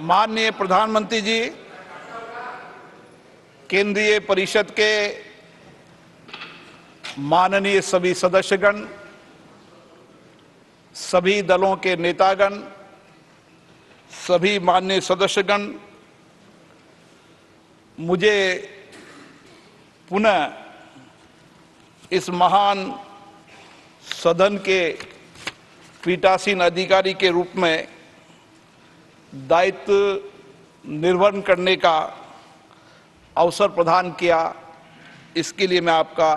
माननीय प्रधानमंत्री जी, केंद्रीय परिषद के माननीय सभी सदस्यगण, सभी दलों के नेतागण, सभी माननीय सदस्यगण, मुझे पुनः इस महान सदन के पीठासीन अधिकारी के रूप में दायित्व निर्वहन करने का अवसर प्रदान किया, इसके लिए मैं आपका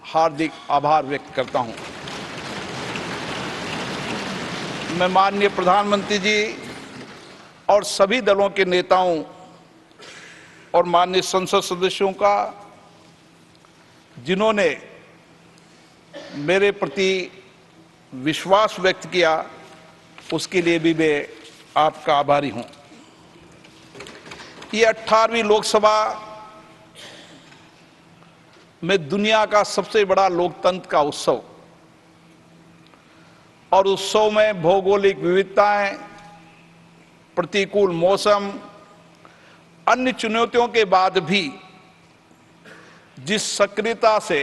हार्दिक आभार व्यक्त करता हूं। मैं माननीय प्रधानमंत्री जी और सभी दलों के नेताओं और माननीय संसद सदस्यों का, जिन्होंने मेरे प्रति विश्वास व्यक्त किया, उसके लिए भी मैं आपका आभारी हूं। ये 18वीं लोकसभा में दुनिया का सबसे बड़ा लोकतंत्र का उत्सव, और उत्सव में भौगोलिक विविधताएं, प्रतिकूल मौसम, अन्य चुनौतियों के बाद भी जिस सक्रियता से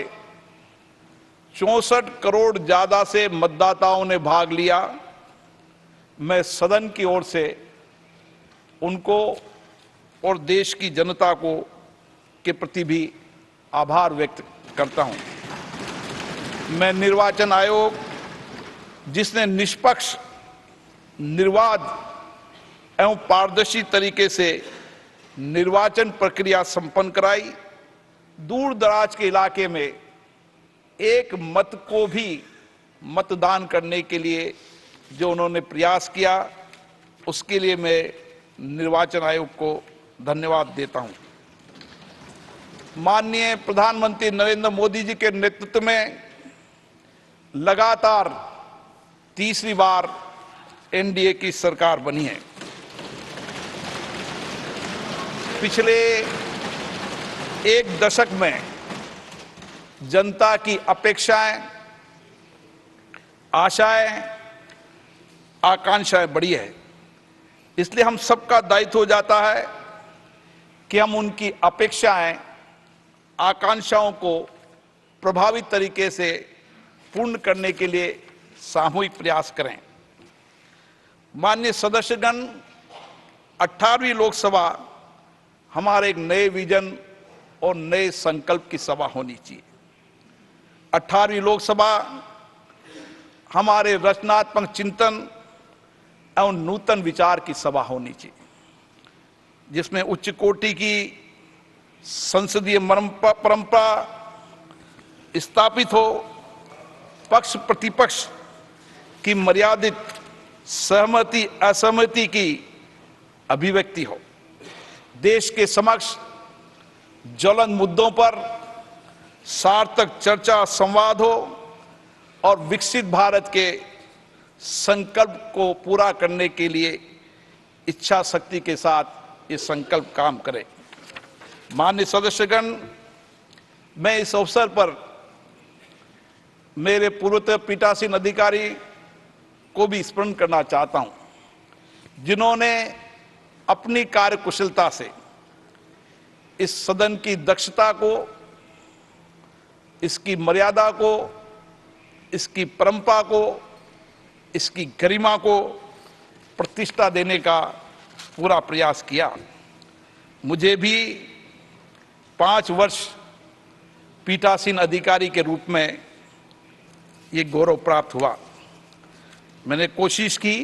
64 करोड़ ज्यादा से मतदाताओं ने भाग लिया, मैं सदन की ओर से उनको और देश की जनता को के प्रति भी आभार व्यक्त करता हूं। मैं निर्वाचन आयोग, जिसने निष्पक्ष, निर्बाध एवं पारदर्शी तरीके से निर्वाचन प्रक्रिया संपन्न कराई, दूर दराज के इलाके में एक मत को भी मतदान करने के लिए जो उन्होंने प्रयास किया, उसके लिए मैं निर्वाचन आयोग को धन्यवाद देता हूं। माननीय प्रधानमंत्री नरेंद्र मोदी जी के नेतृत्व में लगातार तीसरी बार एनडीए की सरकार बनी है। पिछले एक दशक में जनता की अपेक्षाएं, आशाएं, आकांक्षाएं बढ़ी है। इसलिए हम सबका दायित्व हो जाता है कि हम उनकी अपेक्षाएं, आकांक्षाओं को प्रभावी तरीके से पूर्ण करने के लिए सामूहिक प्रयास करें। माननीय सदस्यगण, 18वीं लोकसभा हमारे एक नए विजन और नए संकल्प की सभा होनी चाहिए। 18वीं लोकसभा हमारे रचनात्मक चिंतन एवं नूतन विचार की सभा होनी चाहिए, जिसमें उच्च कोटि की संसदीय परंपरा स्थापित हो, पक्ष प्रतिपक्ष की मर्यादित सहमति असहमति की अभिव्यक्ति हो, देश के समक्ष ज्वलंत मुद्दों पर सार्थक चर्चा संवाद हो और विकसित भारत के संकल्प को पूरा करने के लिए इच्छा शक्ति के साथ ये संकल्प काम करे। माननीय सदस्यगण, मैं इस अवसर पर मेरे पूर्वतन पीठासीन अधिकारी को भी स्मरण करना चाहता हूं, जिन्होंने अपनी कार्यकुशलता से इस सदन की दक्षता को, इसकी मर्यादा को, इसकी परंपरा को, इसकी गरिमा को प्रतिष्ठा देने का पूरा प्रयास किया। मुझे भी 5 वर्ष पीठासीन अधिकारी के रूप में ये गौरव प्राप्त हुआ। मैंने कोशिश की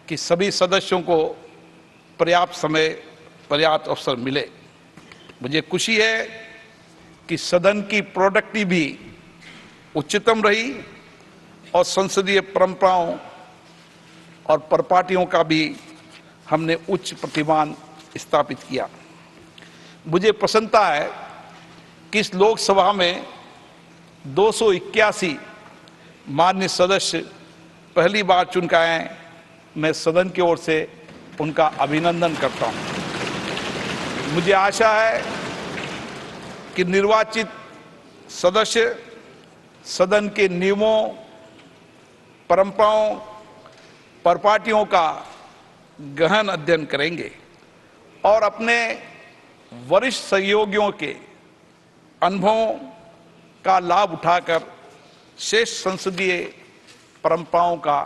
कि सभी सदस्यों को पर्याप्त समय, पर्याप्त अवसर मिले। मुझे खुशी है कि सदन की प्रोडक्टिविटी भी उच्चतम रही और संसदीय परंपराओं और परिपाटियों का भी हमने उच्च प्रतिमान स्थापित किया। मुझे प्रसन्नता है कि इस लोकसभा में 281 माननीय सदस्य पहली बार चुनकर आए। मैं सदन की ओर से उनका अभिनंदन करता हूं। मुझे आशा है कि निर्वाचित सदस्य सदन के नियमों, परंपराओं, परिपाटियों का गहन अध्ययन करेंगे और अपने वरिष्ठ सहयोगियों के अनुभवों का लाभ उठाकर शेष संसदीय परंपराओं का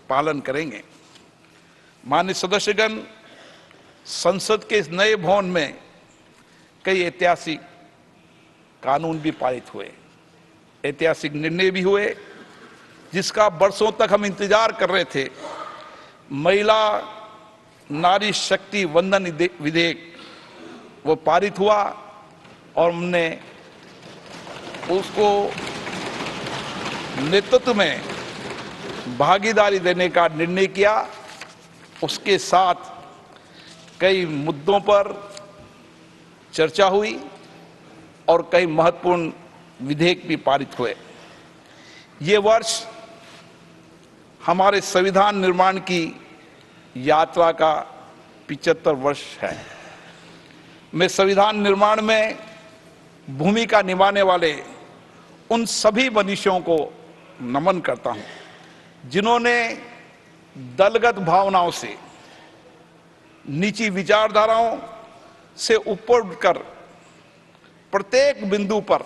पालन करेंगे। माननीय सदस्यगण, संसद के इस नए भवन में कई ऐतिहासिक कानून भी पारित हुए, ऐतिहासिक निर्णय भी हुए, जिसका बरसों तक हम इंतजार कर रहे थे। महिला नारी शक्ति वंदन विधेयक वो पारित हुआ और हमने उसको नेतृत्व में भागीदारी देने का निर्णय किया। उसके साथ कई मुद्दों पर चर्चा हुई और कई महत्वपूर्ण विधेयक भी पारित हुए। ये वर्ष हमारे संविधान निर्माण की यात्रा का 75 वर्ष है। मैं संविधान निर्माण में भूमिका निभाने वाले उन सभी मनीषियों को नमन करता हूं, जिन्होंने दलगत भावनाओं से, निजी विचारधाराओं से ऊपर उठकर प्रत्येक बिंदु पर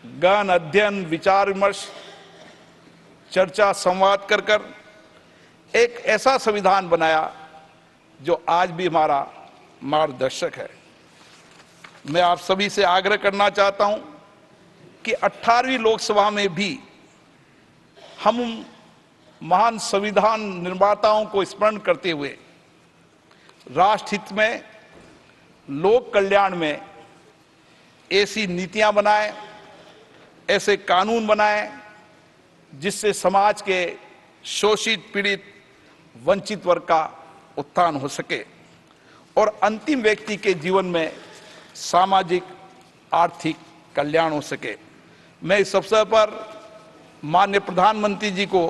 गहन अध्ययन, विचार विमर्श, चर्चा, संवाद कर एक ऐसा संविधान बनाया जो आज भी हमारा मार्गदर्शक है। मैं आप सभी से आग्रह करना चाहता हूं कि 18वीं लोकसभा में भी हम महान संविधान निर्माताओं को स्मरण करते हुए राष्ट्र हित में, लोक कल्याण में ऐसी नीतियां बनाएं, ऐसे कानून बनाएं जिससे समाज के शोषित, पीड़ित, वंचित वर्ग का उत्थान हो सके और अंतिम व्यक्ति के जीवन में सामाजिक, आर्थिक कल्याण हो सके। मैं इस अवसर पर माननीय प्रधानमंत्री जी को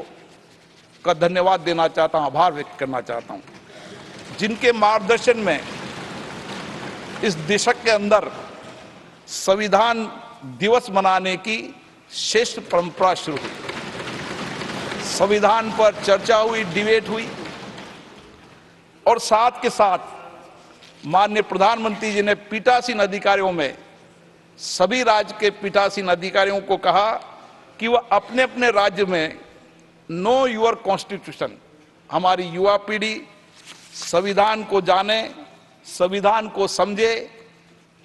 का धन्यवाद देना चाहता हूं, आभार व्यक्त करना चाहता हूं, जिनके मार्गदर्शन में इस दशक के अंदर संविधान दिवस मनाने की श्रेष्ठ परंपरा शुरू हुई। संविधान पर चर्चा हुई, डिबेट हुई और साथ के साथ माननीय प्रधानमंत्री जी ने पीठासीन अधिकारियों में सभी राज्य के पीठासीन अधिकारियों को कहा कि वह अपने अपने राज्य में नो योर कॉन्स्टिट्यूशन, हमारी युवा पीढ़ी संविधान को जाने, संविधान को समझे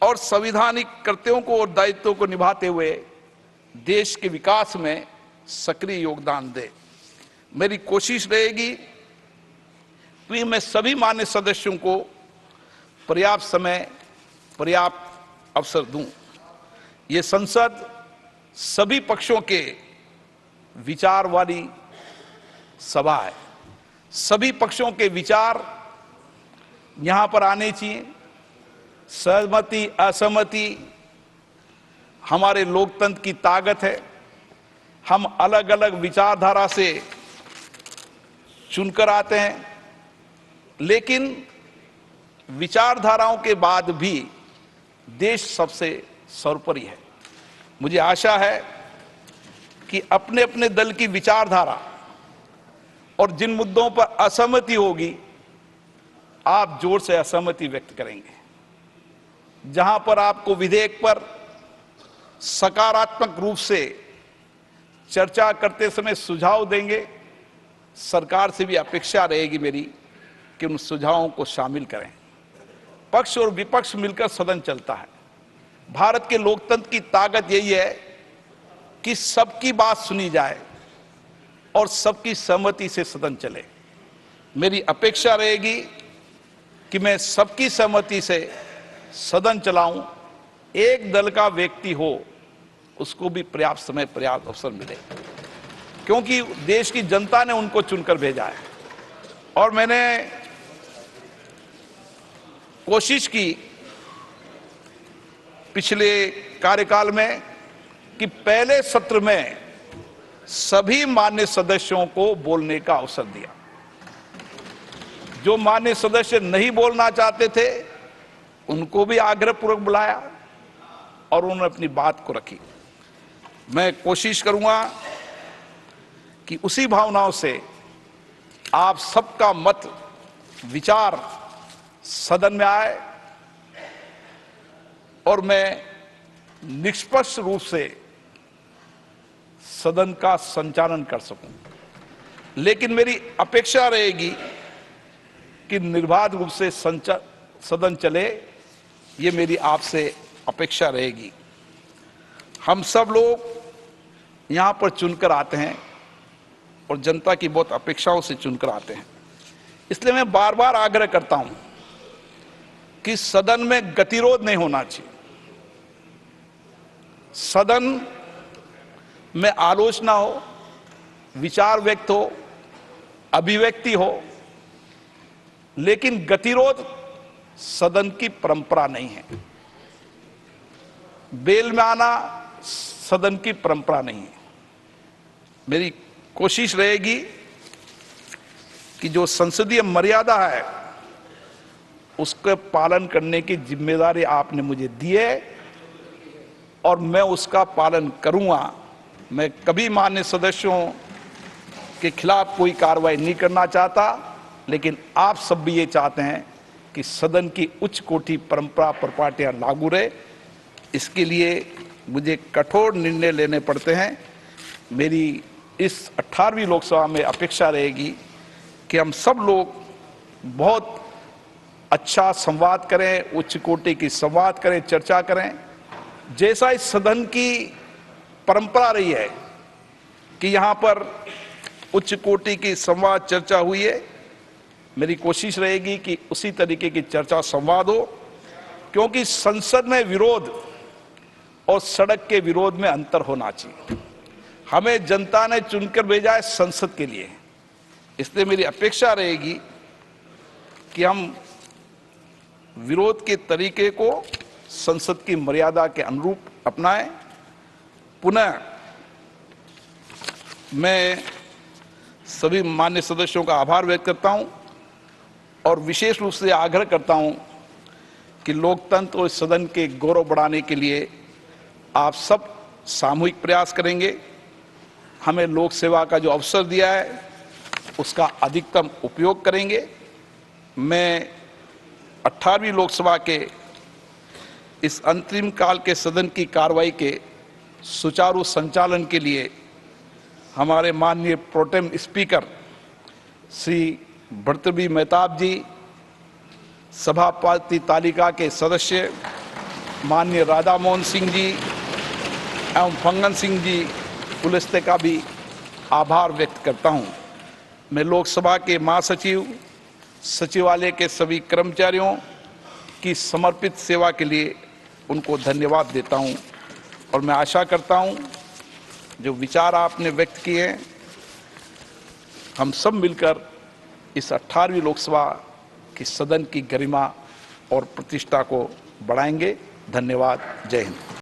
और संवैधानिक कर्तव्यों को और दायित्वों को निभाते हुए देश के विकास में सक्रिय योगदान दे। मेरी कोशिश रहेगी कि मैं सभी मान्य सदस्यों को पर्याप्त समय, पर्याप्त अवसर दूं। ये संसद सभी पक्षों के विचार वाली सभा है। सभी पक्षों के विचार यहां पर आने चाहिए। सहमति, असहमति हमारे लोकतंत्र की ताकत है। हम अलग अलग विचारधारा से चुनकर आते हैं, लेकिन विचारधाराओं के बाद भी देश सबसे सर्वोपरि है। मुझे आशा है कि अपने अपने दल की विचारधारा और जिन मुद्दों पर असहमति होगी, आप जोर से असहमति व्यक्त करेंगे। जहां पर आपको विधेयक पर सकारात्मक रूप से चर्चा करते समय सुझाव देंगे, सरकार से भी अपेक्षा रहेगी मेरी कि उन सुझावों को शामिल करें। पक्ष और विपक्ष मिलकर सदन चलता है। भारत के लोकतंत्र की ताकत यही है कि सबकी बात सुनी जाए और सबकी सहमति से सदन चले। मेरी अपेक्षा रहेगी कि मैं सबकी सहमति से सदन चलाऊं, एक दल का व्यक्ति हो उसको भी पर्याप्त समय, पर्याप्त अवसर मिले, क्योंकि देश की जनता ने उनको चुनकर भेजा है। और मैंने कोशिश की पिछले कार्यकाल में कि पहले सत्र में सभी मान्य सदस्यों को बोलने का अवसर दिया। जो मान्य सदस्य नहीं बोलना चाहते थे उनको भी आग्रहपूर्वक बुलाया और उन्होंने अपनी बात को रखी। मैं कोशिश करूंगा कि उसी भावनाओं से आप सबका मत विचार सदन में आए और मैं निष्पक्ष रूप से सदन का संचालन कर सकूं। लेकिन मेरी अपेक्षा रहेगी कि निर्बाध रूप से सदन चले, ये मेरी आपसे अपेक्षा रहेगी। हम सब लोग यहां पर चुनकर आते हैं और जनता की बहुत अपेक्षाओं से चुनकर आते हैं। इसलिए मैं बार बार आग्रह करता हूं कि सदन में गतिरोध नहीं होना चाहिए। सदन में आलोचना हो, विचार व्यक्त हो, अभिव्यक्ति हो, लेकिन गतिरोध सदन की परंपरा नहीं है। बेल में आना सदन की परंपरा नहीं है। मेरी कोशिश रहेगी कि जो संसदीय मर्यादा है उसके पालन करने की जिम्मेदारी आपने मुझे दी है और मैं उसका पालन करूंगा। मैं कभी मान्य सदस्यों के खिलाफ कोई कार्रवाई नहीं करना चाहता, लेकिन आप सब भी ये चाहते हैं कि सदन की उच्च कोटि परंपरा प्रपाटियां लागू रहे। इसके लिए मुझे कठोर निर्णय लेने पड़ते हैं। मेरी इस 18वीं लोकसभा में अपेक्षा रहेगी कि हम सब लोग बहुत अच्छा संवाद करें, उच्च कोटि की संवाद करें, चर्चा करें। जैसा इस सदन की परंपरा रही है कि यहां पर उच्च कोटि की संवाद चर्चा हुई है, मेरी कोशिश रहेगी कि उसी तरीके की चर्चा संवाद हो, क्योंकि संसद में विरोध और सड़क के विरोध में अंतर होना चाहिए। हमें जनता ने चुनकर भेजा है संसद के लिए, इसलिए मेरी अपेक्षा रहेगी कि हम विरोध के तरीके को संसद की मर्यादा के अनुरूप अपनाएं। पुनः मैं सभी मान्य सदस्यों का आभार व्यक्त करता हूं और विशेष रूप से आग्रह करता हूं कि लोकतंत्र और सदन के गौरव बढ़ाने के लिए आप सब सामूहिक प्रयास करेंगे। हमें लोक सेवा का जो अवसर दिया है उसका अधिकतम उपयोग करेंगे। मैं 18वीं लोकसभा के इस अंतरिम काल के सदन की कार्रवाई के सुचारू संचालन के लिए हमारे माननीय प्रोटेम स्पीकर श्री भर्तृहरि मेहताब जी, सभापति तालिका के सदस्य माननीय राधा मोहन सिंह जी एवं फंगन सिंह जी पुलिस्ते का भी आभार व्यक्त करता हूं। मैं लोकसभा के महासचिव, सचिवालय के सभी कर्मचारियों की समर्पित सेवा के लिए उनको धन्यवाद देता हूं और मैं आशा करता हूं जो विचार आपने व्यक्त किए हैं, हम सब मिलकर इस 18वीं लोकसभा की सदन की गरिमा और प्रतिष्ठा को बढ़ाएंगे। धन्यवाद। जय हिंद।